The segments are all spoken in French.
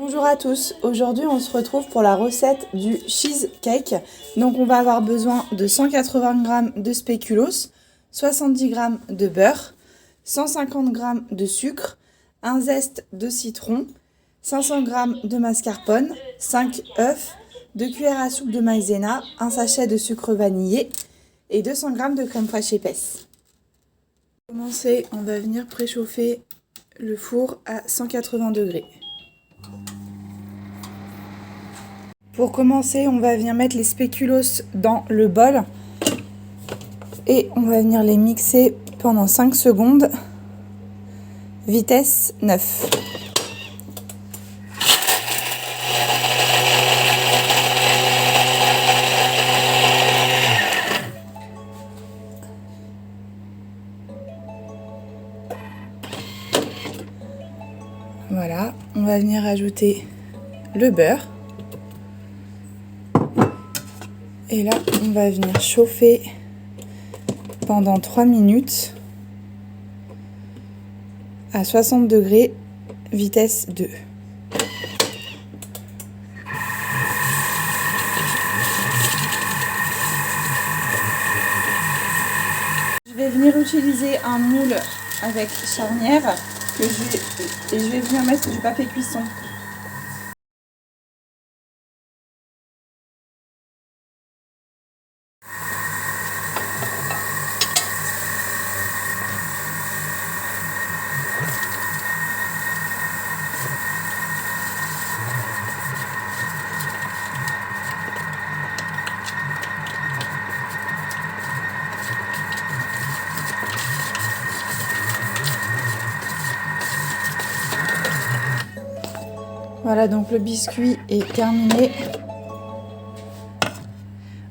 Bonjour à tous, aujourd'hui on se retrouve pour la recette du cheesecake. Donc on va avoir besoin de 180 g de spéculoos, 70 g de beurre, 150 g de sucre, un zeste de citron, 500 g de mascarpone, 5 œufs, 2 cuillères à soupe de maïzena, un sachet de sucre vanillé et 200 g de crème fraîche épaisse. Pour commencer, on va venir préchauffer le four à 180 degrés. Pour commencer, on va venir mettre les spéculoos dans le bol et on va venir les mixer pendant 5 secondes, vitesse 9. Voilà, on va venir ajouter le beurre. Et là, on va venir chauffer pendant 3 minutes à 60 degrés, vitesse 2. Je vais venir utiliser un moule avec charnière et je vais venir mettre du papier cuisson. Voilà, donc le biscuit est terminé.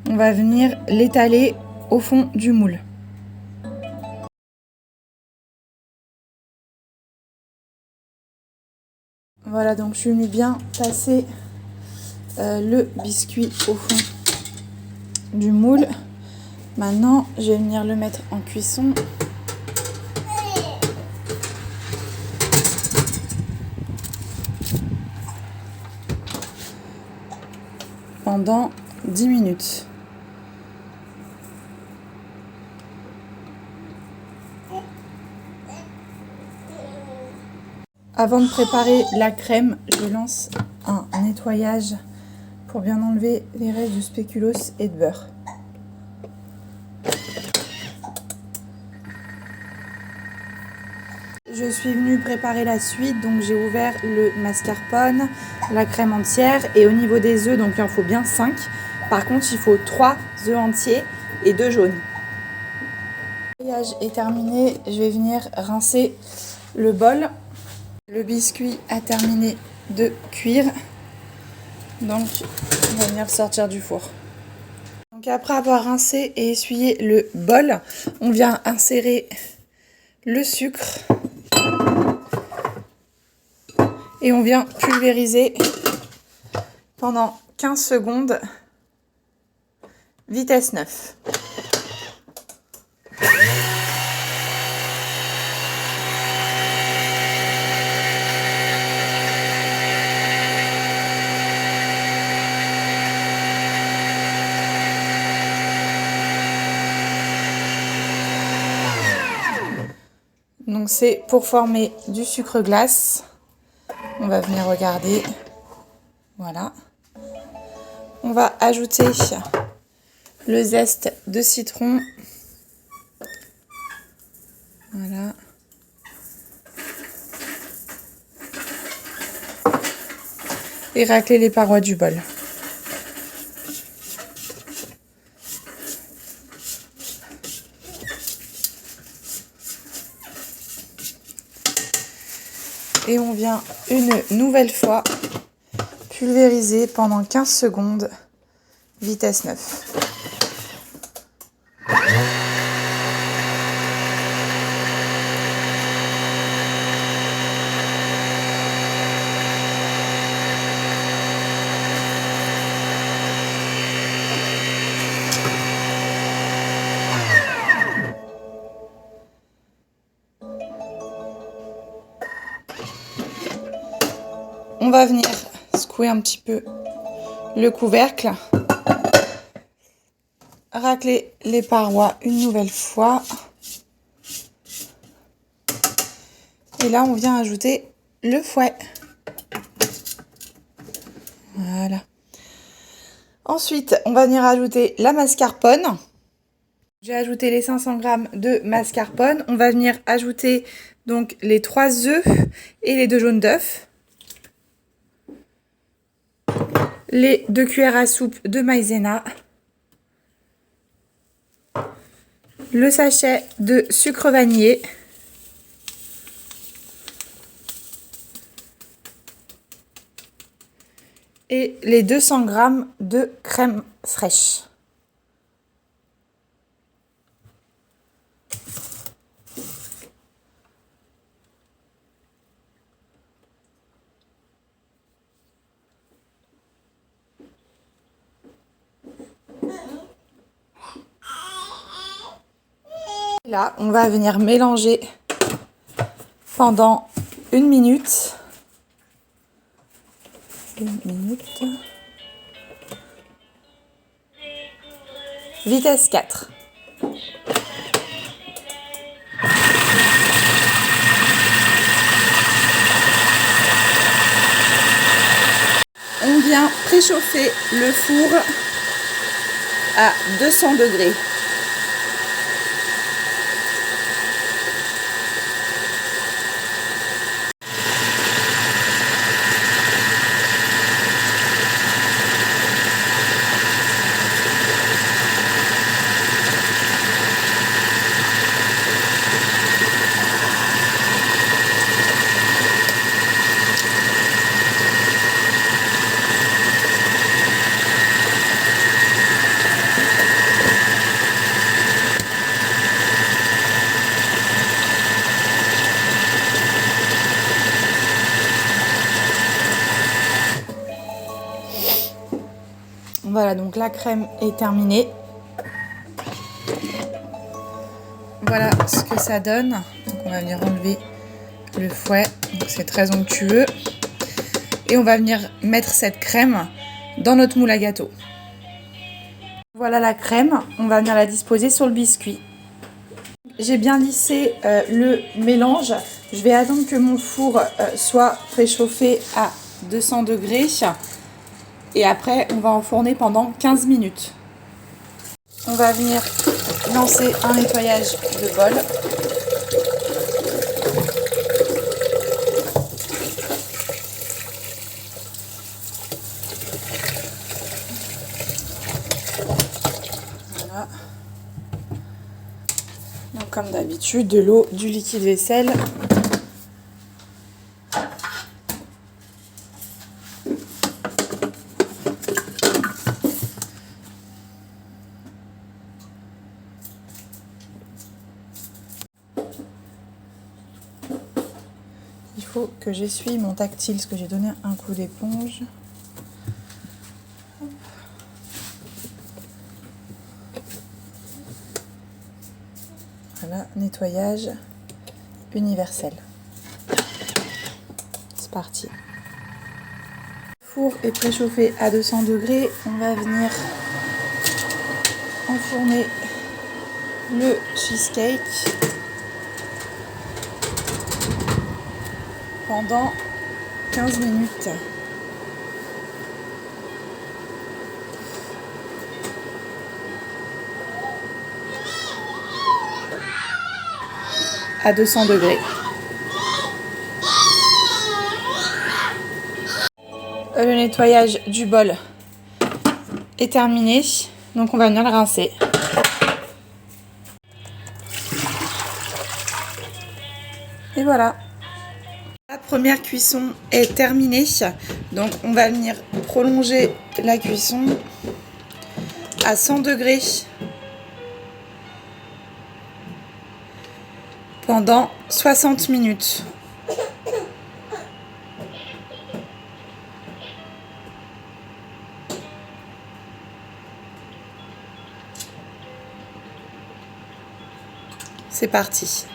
On va venir l'étaler au fond du moule. Voilà, donc je suis venu bien passer le biscuit au fond du moule. Maintenant, je vais venir le mettre en cuisson. Pendant 10 minutes. Avant de préparer la crème, je lance un nettoyage pour bien enlever les restes du spéculoos et de beurre. Je suis venue préparer la suite, donc j'ai ouvert le mascarpone, la crème entière et au niveau des œufs, donc il en faut bien 5. Par contre, il faut 3 œufs entiers et 2 jaunes. Le nettoyage est terminé, je vais venir rincer le bol. Le biscuit a terminé de cuire, donc on va venir sortir du four. Donc après avoir rincé et essuyé le bol, on vient insérer le sucre et on vient pulvériser pendant 15 secondes, vitesse 9. Donc c'est pour former du sucre glace. On va venir regarder. Voilà. On va ajouter le zeste de citron. Voilà. Et racler les parois du bol. Et on vient une nouvelle fois pulvériser pendant 15 secondes, vitesse 9. on va venir secouer un petit peu le couvercle. Racler les parois une nouvelle fois. Et là, on vient ajouter le fouet. Voilà. Ensuite, on va venir ajouter la mascarpone. J'ai ajouté les 500 g de mascarpone. On va venir ajouter donc les 3 œufs et les 2 jaunes d'œufs. Les 2 cuillères à soupe de maïzena. Le sachet de sucre vanillé. Et les 200 g de crème fraîche. Là, on va venir mélanger pendant 1 minute. 1 minute. Vitesse 4. On vient préchauffer le four à 200 degrés. Voilà, donc la crème est terminée. Voilà ce que ça donne. Donc on va venir enlever le fouet. Donc c'est très onctueux. Et on va venir mettre cette crème dans notre moule à gâteau. Voilà la crème. On va venir la disposer sur le biscuit. J'ai bien lissé le mélange. Je vais attendre que mon four soit préchauffé à 200 degrés. Et après, on va enfourner pendant 15 minutes. On va venir lancer un nettoyage de bol. Voilà. Donc, comme d'habitude, de l'eau, du liquide vaisselle. Il faut que j'essuie mon tactile parce que j'ai donné un coup d'éponge. Voilà, nettoyage universel. C'est parti. Le four est préchauffé à 200 degrés. On va venir enfourner le cheesecake pendant 15 minutes. À 200 degrés. Le nettoyage du bol est terminé. Donc on va venir le rincer. Et voilà. La première cuisson est terminée. Donc on va venir prolonger la cuisson à 100 degrés pendant 60 minutes. C'est parti.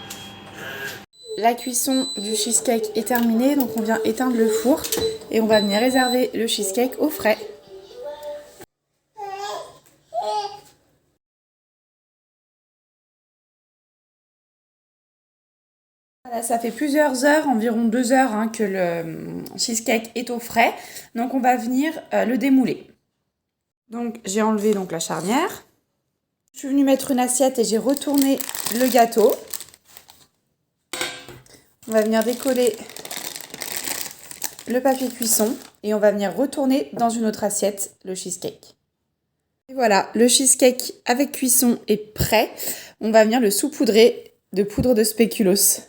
La cuisson du cheesecake est terminée, donc on vient éteindre le four et on va venir réserver le cheesecake au frais. Voilà, ça fait plusieurs heures, environ 2 heures, hein, que le cheesecake est au frais. Donc on va venir le démouler. Donc j'ai enlevé donc la charnière. Je suis venue mettre une assiette et j'ai retourné le gâteau. On va venir décoller le papier cuisson et on va venir retourner dans une autre assiette le cheesecake. Et voilà, le cheesecake avec cuisson est prêt. On va venir le saupoudrer de poudre de spéculoos.